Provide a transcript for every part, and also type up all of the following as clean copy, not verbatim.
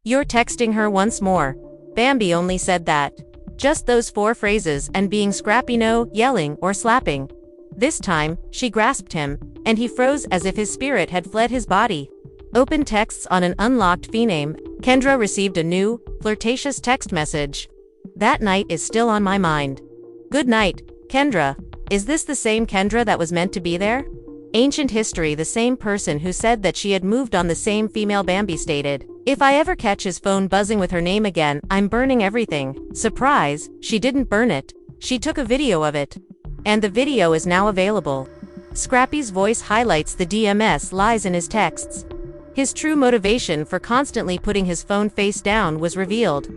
You're texting her once more. Bambi only said that. Just those 4 phrases and being Scrappy, no yelling or slapping. This time, she grasped him, and he froze as if his spirit had fled his body. Open texts on an unlocked phename. Kendra received a new, flirtatious text message. That night is still on my mind. Good night, Kendra. Is this the same Kendra that was meant to be there? Ancient history. The same person who said that she had moved on. The same female. Bambi stated, "If I ever catch his phone buzzing with her name again, I'm burning everything." Surprise, she didn't burn it. She took a video of it. And the video is now available. Scrappy's voice highlights the DMS lies in his texts. His true motivation for constantly putting his phone face down was revealed.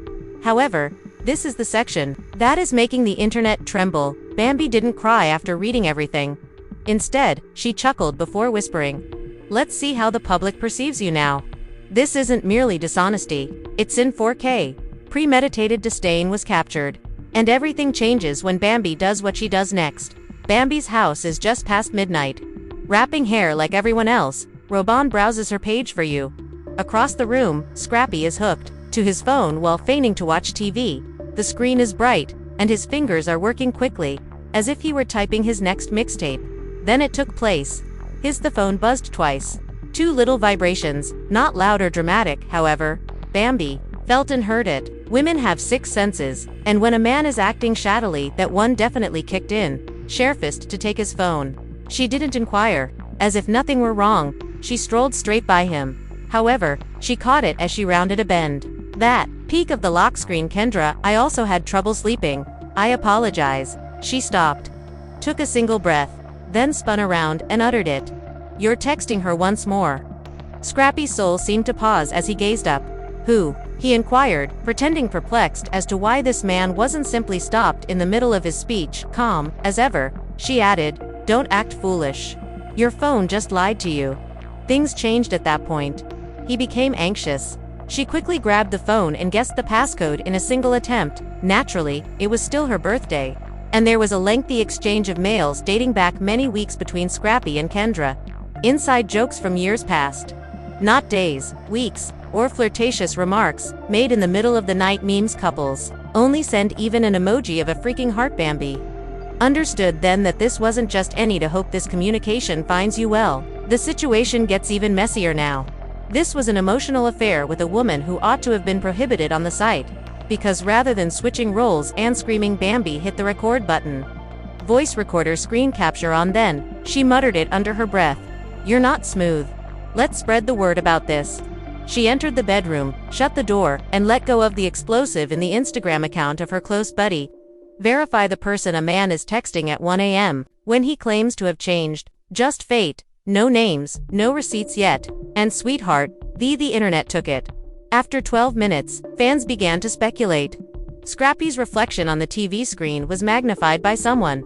However, this is the section that is making the internet tremble. Bambi didn't cry after reading everything. Instead, she chuckled before whispering, "Let's see how the public perceives you now." This isn't merely dishonesty, it's in 4K. Premeditated disdain was captured. And everything changes when Bambi does what she does next. Bambi's house is just past midnight. Wrapping hair like everyone else, Robon browses her page for you. Across the room, Scrappy is hooked to his phone while feigning to watch TV. The screen is bright, and his fingers are working quickly, as if he were typing his next mixtape. Then it took place. The phone buzzed twice. 2 little vibrations, not loud or dramatic, however. Bambi felt and heard it. Women have 6 senses, and when a man is acting shaddily, that one definitely kicked in. Sharefist to take his phone. She didn't inquire. As if nothing were wrong, she strolled straight by him. However, she caught it as she rounded a bend. That peak of the lock screen. Kendra, I also had trouble sleeping. I apologize. She stopped. Took a single breath. Then spun around and uttered it. You're texting her once more. Scrappy's soul seemed to pause as he gazed up. Who? He inquired, pretending perplexed as to why this man wasn't simply stopped in the middle of his speech. Calm, as ever, she added, "Don't act foolish. Your phone just lied to you." Things changed at that point. He became anxious. She quickly grabbed the phone and guessed the passcode in a single attempt. Naturally, it was still her birthday. And there was a lengthy exchange of mails dating back many weeks between Scrappy and Kendra. Inside jokes from years past. Not days, weeks, or flirtatious remarks, made in the middle of the night. Memes. Couples only send even an emoji of a freaking heart. Bambi understood then that this wasn't just any to hope this communication finds you well. The situation gets even messier now. This was an emotional affair with a woman who ought to have been prohibited on the site. Because rather than switching roles and screaming, Bambi hit the record button. Voice recorder screen capture on. Then she muttered it under her breath. You're not smooth. Let's spread the word about this. She entered the bedroom, shut the door, and let go of the explosive in the Instagram account of her close buddy. Verify the person a man is texting at 1 a.m. when he claims to have changed. Just fate. No names, no receipts yet. And sweetheart, the internet took it. After 12 minutes, fans began to speculate. Scrappy's reflection on the TV screen was magnified by someone.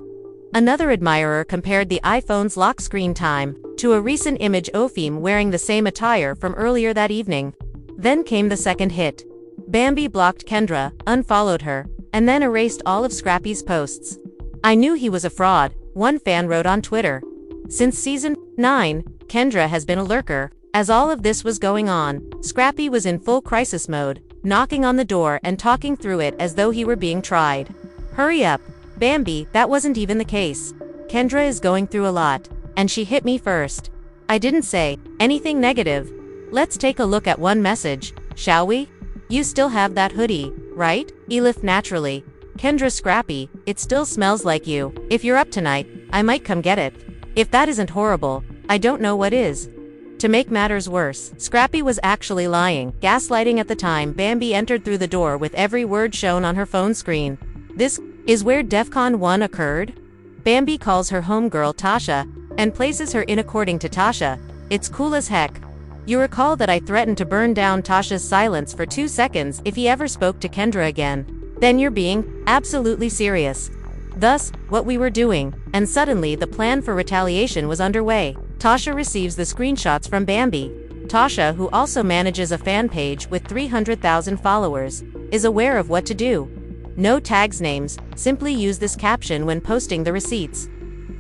Another admirer compared the iPhone's lock screen time to a recent image of Ophim wearing the same attire from earlier that evening. Then came the second hit. Bambi blocked Kendra, unfollowed her, and then erased all of Scrappy's posts. I knew he was a fraud, one fan wrote on Twitter. Since season 9, Kendra has been a lurker. As all of this was going on, Scrappy was in full crisis mode, knocking on the door and talking through it as though he were being tried. Hurry up, Bambi, that wasn't even the case. Kendra is going through a lot, and she hit me first. I didn't say anything negative. Let's take a look at one message, shall we? You still have that hoodie, right? Elif naturally. Kendra Scrappy, it still smells like you. If you're up tonight, I might come get it. If that isn't horrible, I don't know what is. To make matters worse, Scrappy was actually lying, gaslighting at the time Bambi entered through the door with every word shown on her phone screen. This is where DEFCON 1 occurred? Bambi calls her homegirl Tasha, and places her in according to Tasha. It's cool as heck. You recall that I threatened to burn down Tasha's silence for 2 seconds if he ever spoke to Kendra again. Then you're being absolutely serious. Thus, what we were doing, and suddenly the plan for retaliation was underway. Tasha receives the screenshots from Bambi. Tasha, who also manages a fan page with 300,000 followers, is aware of what to do. No tags names, simply use this caption when posting the receipts.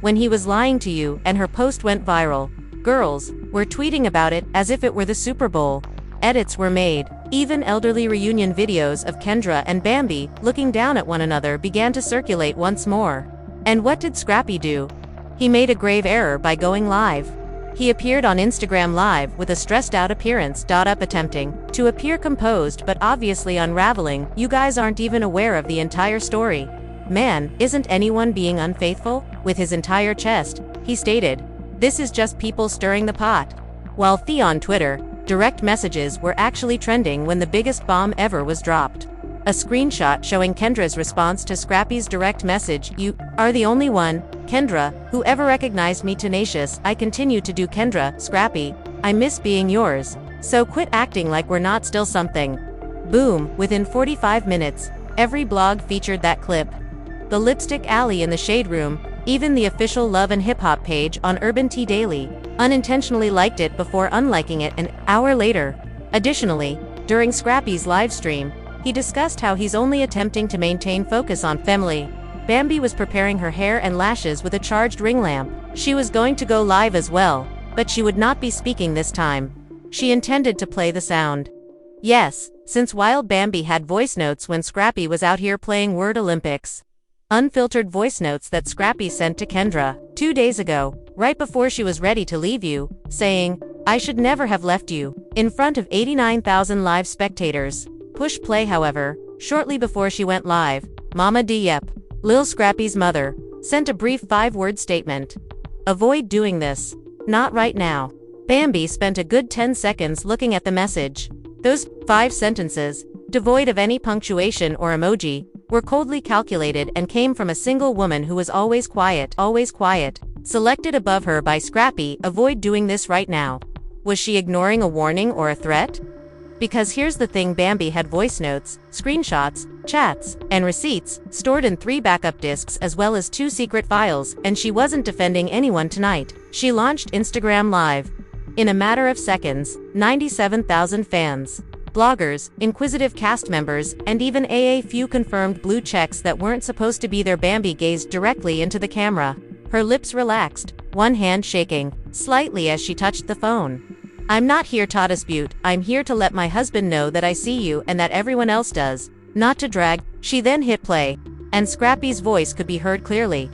When he was lying to you and her post went viral, girls were tweeting about it as if it were the Super Bowl. Edits were made. Even elderly reunion videos of Kendra and Bambi looking down at one another began to circulate once more. And what did Scrappy do? He made a grave error by going live. He appeared on Instagram Live with a stressed-out appearance. Up attempting to appear composed but obviously unraveling. You guys aren't even aware of the entire story. Man, isn't anyone being unfaithful? With his entire chest, he stated, "This is just people stirring the pot." While on Twitter, direct messages were actually trending when the biggest bomb ever was dropped. A screenshot showing Kendra's response to Scrappy's direct message, "You are the only one, Kendra, who ever recognized me. Tenacious, I continue to do. Kendra, Scrappy, I miss being yours. So quit acting like we're not still something." Boom, within 45 minutes, every blog featured that clip. The Lipstick Alley in the Shade Room, even the official Love and Hip Hop page on Urban Tea Daily, unintentionally liked it before unliking it an hour later. Additionally, during Scrappy's live stream, he discussed how he's only attempting to maintain focus on family. Bambi was preparing her hair and lashes with a charged ring lamp. She was going to go live as well, but she would not be speaking this time. She intended to play the sound. Yes, since Wild Bambi had voice notes when Scrappy was out here playing Word Olympics. Unfiltered voice notes that Scrappy sent to Kendra 2 days ago, right before she was ready to leave you, saying, "I should never have left you," in front of 89,000 live spectators. Push play. However, shortly before she went live, Mama D. Lil Scrappy's mother, sent a brief 5-word statement. "Avoid doing this. Not right now." Bambi spent a good 10 seconds looking at the message. Those 5 sentences, devoid of any punctuation or emoji, were coldly calculated and came from a single woman who was always quiet, selected above her by Scrappy. Avoid doing this right now. Was she ignoring a warning or a threat? Because here's the thing, Bambi had voice notes, screenshots, chats, and receipts stored in 3 backup disks as well as 2 secret files, and she wasn't defending anyone tonight. She launched Instagram Live. In a matter of seconds, 97,000 fans, bloggers, inquisitive cast members, and even a few confirmed blue checks that weren't supposed to be there. Bambi gazed directly into the camera. Her lips relaxed, one hand shaking slightly as she touched the phone. "I'm not here to dispute, I'm here to let my husband know that I see you and that everyone else does. Not to drag." She then hit play, and Scrappy's voice could be heard clearly.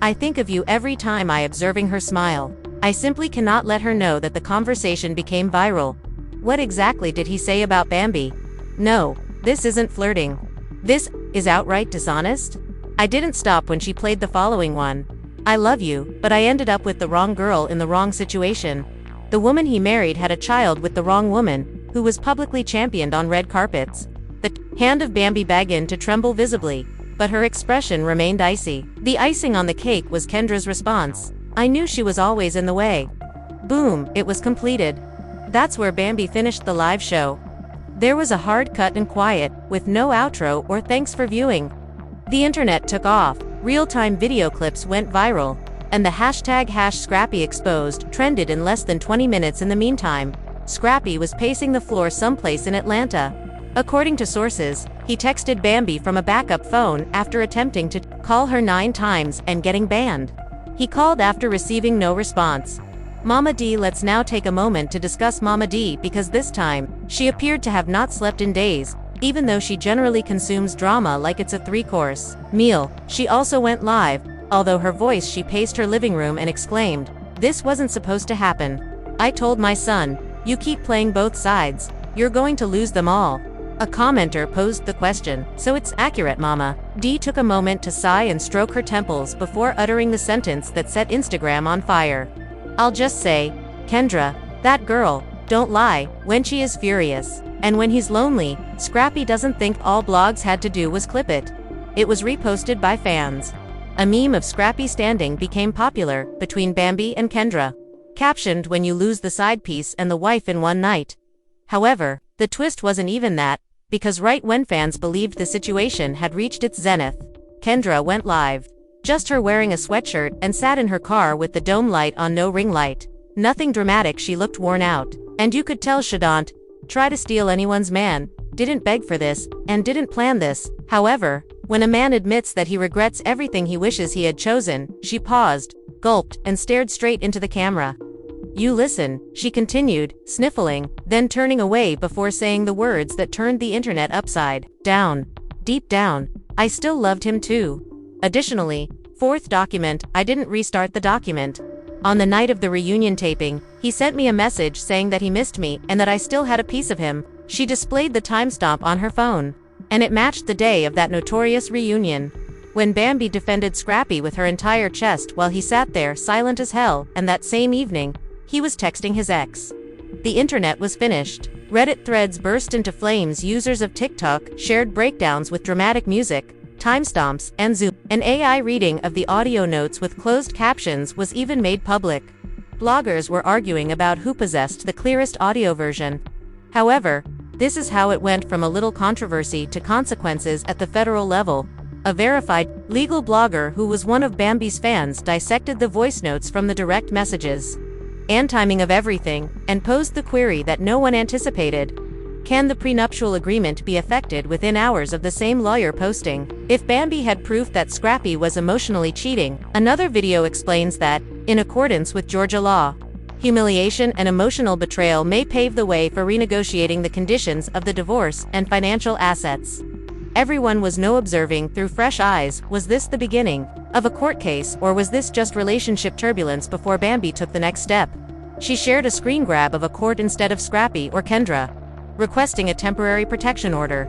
"I think of you every time I observing her smile. I simply cannot let her know that." The conversation became viral. What exactly did he say about Bambi? No, this isn't flirting. This is outright dishonest. I didn't stop when she played the following one. "I love you, but I ended up with the wrong girl in the wrong situation. The woman he married had a child with the wrong woman, who was publicly championed on red carpets." The hand of Bambi began to tremble visibly, but her expression remained icy. The icing on the cake was Kendra's response. "I knew she was always in the way." Boom, it was completed. That's where Bambi finished the live show. There was a hard cut and quiet, with no outro or thanks for viewing. The internet took off, real-time video clips went viral, and the hashtag #ScrappyExposed trended in less than 20 minutes. In the meantime, Scrappy was pacing the floor someplace in Atlanta. According to sources, he texted Bambi from a backup phone after attempting to call her 9 times and getting banned. He called after receiving no response. Mama D. Let's now take a moment to discuss Mama D, because this time, she appeared to have not slept in days, even though she generally consumes drama like it's a 3-course meal. She also went live, although her voice she paced her living room and exclaimed, "This wasn't supposed to happen. I told my son, you keep playing both sides, you're going to lose them all." A commenter posed the question, "So it's accurate, Mama?" D took a moment to sigh and stroke her temples before uttering the sentence that set Instagram on fire. "I'll just say, Kendra, that girl, don't lie, when she is furious. And when he's lonely." Scrappy doesn't think all blogs had to do was clip it. It was reposted by fans. A meme of Scrappy standing became popular between Bambi and Kendra, captioned, "When you lose the side piece and the wife in one night." However, the twist wasn't even that, because right when fans believed the situation had reached its zenith, Kendra went live. Just her wearing a sweatshirt and sat in her car with the dome light on, no ring light. Nothing dramatic. She looked worn out, and you could tell shouldn't try to steal anyone's man, didn't beg for this, and didn't plan this. However, when a man admits that he regrets everything he wishes he had chosen, she paused, gulped, and stared straight into the camera. You listen, she continued, sniffling, then turning away before saying the words that turned the internet upside down. Deep down, I still loved him too. Additionally, fourth document, I didn't restart the document. On the night of the reunion taping, he sent me a message saying that he missed me and that I still had a piece of him. She displayed the timestamp on her phone. And it matched the day of that notorious reunion. When Bambi defended Scrappy with her entire chest while he sat there silent as hell, and that same evening, he was texting his ex. The internet was finished. Reddit threads burst into flames. Users of TikTok shared breakdowns with dramatic music, timestamps, and zoom. An AI reading of the audio notes with closed captions was even made public. Bloggers were arguing about who possessed the clearest audio version. However, this is how it went from a little controversy to consequences at the federal level. A verified, legal blogger who was one of Bambi's fans dissected the voice notes from the direct messages and timing of everything, and posed the query that no one anticipated. Can the prenuptial agreement be effected within hours of the same lawyer posting? If Bambi had proof that Scrappy was emotionally cheating, another video explains that, in accordance with Georgia law, humiliation and emotional betrayal may pave the way for renegotiating the conditions of the divorce and financial assets. Everyone was now observing through fresh eyes. Was this the beginning of a court case, or was this just relationship turbulence before Bambi took the next step? She shared a screen grab of a court instead of Scrappy or Kendra, requesting a temporary protection order.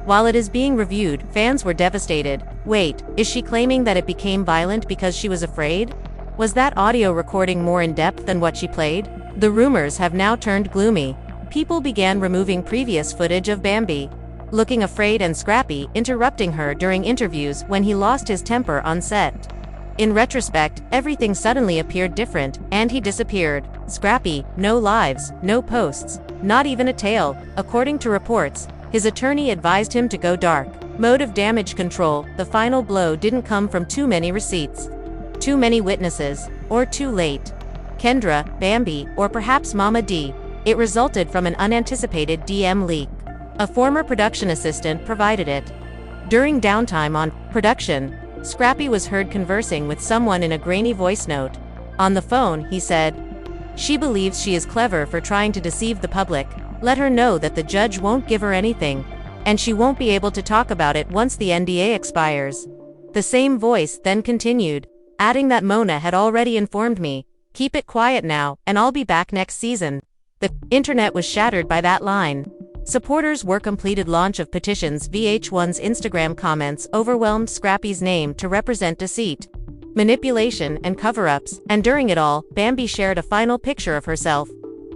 While it is being reviewed, fans were devastated. Wait, is she claiming that it became violent because she was afraid? Was that audio recording more in-depth than what she played? The rumors have now turned gloomy. People began removing previous footage of Bambi looking afraid and Scrappy interrupting her during interviews when he lost his temper on set. In retrospect, everything suddenly appeared different, and he disappeared. Scrappy, no lives, no posts, not even a tale. According to reports, his attorney advised him to go dark mode of damage control. The final blow didn't come from too many receipts, too many witnesses, or too late. Kendra, Bambi, or perhaps Mama D. It resulted from an unanticipated DM leak. A former production assistant provided it. During downtime on production, Scrappy was heard conversing with someone in a grainy voice note. On the phone, he said, "She believes she is clever for trying to deceive the public. Let her know that the judge won't give her anything, and she won't be able to talk about it once the NDA expires." The same voice then continued, adding that Mona had already informed me, "Keep it quiet now, and I'll be back next season." The internet was shattered by that line. Supporters were completed launch of petitions. VH1's Instagram comments overwhelmed Scrappy's name to represent deceit, manipulation, and cover-ups, and during it all, Bambi shared a final picture of herself.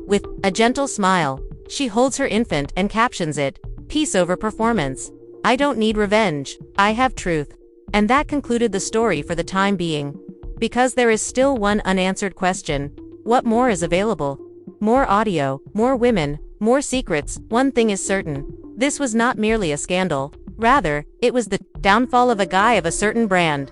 With a gentle smile, she holds her infant and captions it, "Peace over performance. I don't need revenge, I have truth." And that concluded the story for the time being. Because there is still one unanswered question: what more is available? More audio, more women, more secrets. One thing is certain. This was not merely a scandal. Rather, it was the downfall of a guy of a certain brand.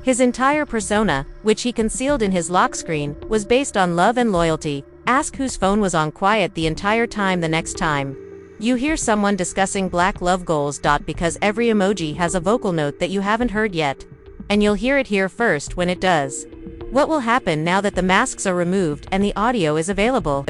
His entire persona, which he concealed in his lock screen, was based on love and loyalty. Ask whose phone was on quiet the entire time the next time you hear someone discussing black love goals. Because every emoji has a vocal note that you haven't heard yet. And you'll hear it here first when it does. What will happen now that the masks are removed and the audio is available?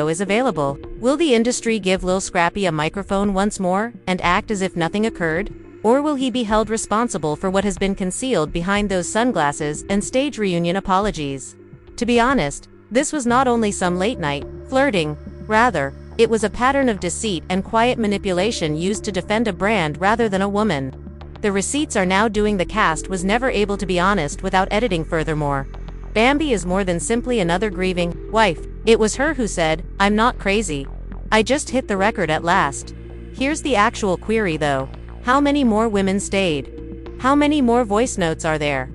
Will the industry give Lil Scrappy a microphone once more, and act as if nothing occurred? Or will he be held responsible for what has been concealed behind those sunglasses and stage reunion apologies? To be honest, this was not only some late-night flirting. Rather, it was a pattern of deceit and quiet manipulation used to defend a brand rather than a woman. The receipts are now doing. The cast was never able to be honest without editing. Furthermore, Bambi is more than simply another grieving wife. It was her who said, "I'm not crazy. I just hit the record at last." Here's the actual query though. How many more women stayed? How many more voice notes are there?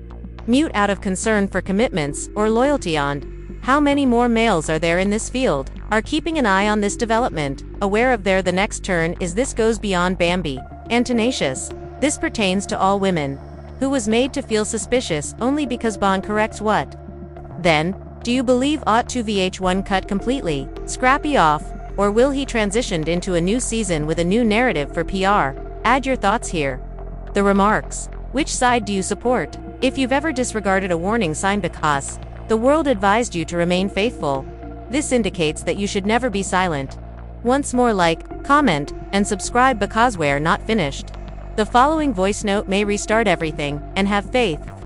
Mute out of concern for commitments or loyalty on. How many more males are there in this field? Are keeping an eye on this development, aware of the next turn is. This goes beyond Bambi and tenacious. This pertains to all women who was made to feel suspicious only because Bond corrects what? Then, do you believe ought to VH1 cut completely Scrappy off, or will he transitioned into a new season with a new narrative for PR? Add your thoughts here. The remarks. Which side do you support? If you've ever disregarded a warning sign because the world advised you to remain faithful, This indicates that you should never be silent. Once more, like, comment, and subscribe because we're not finished. The following voice note may restart everything, and have faith.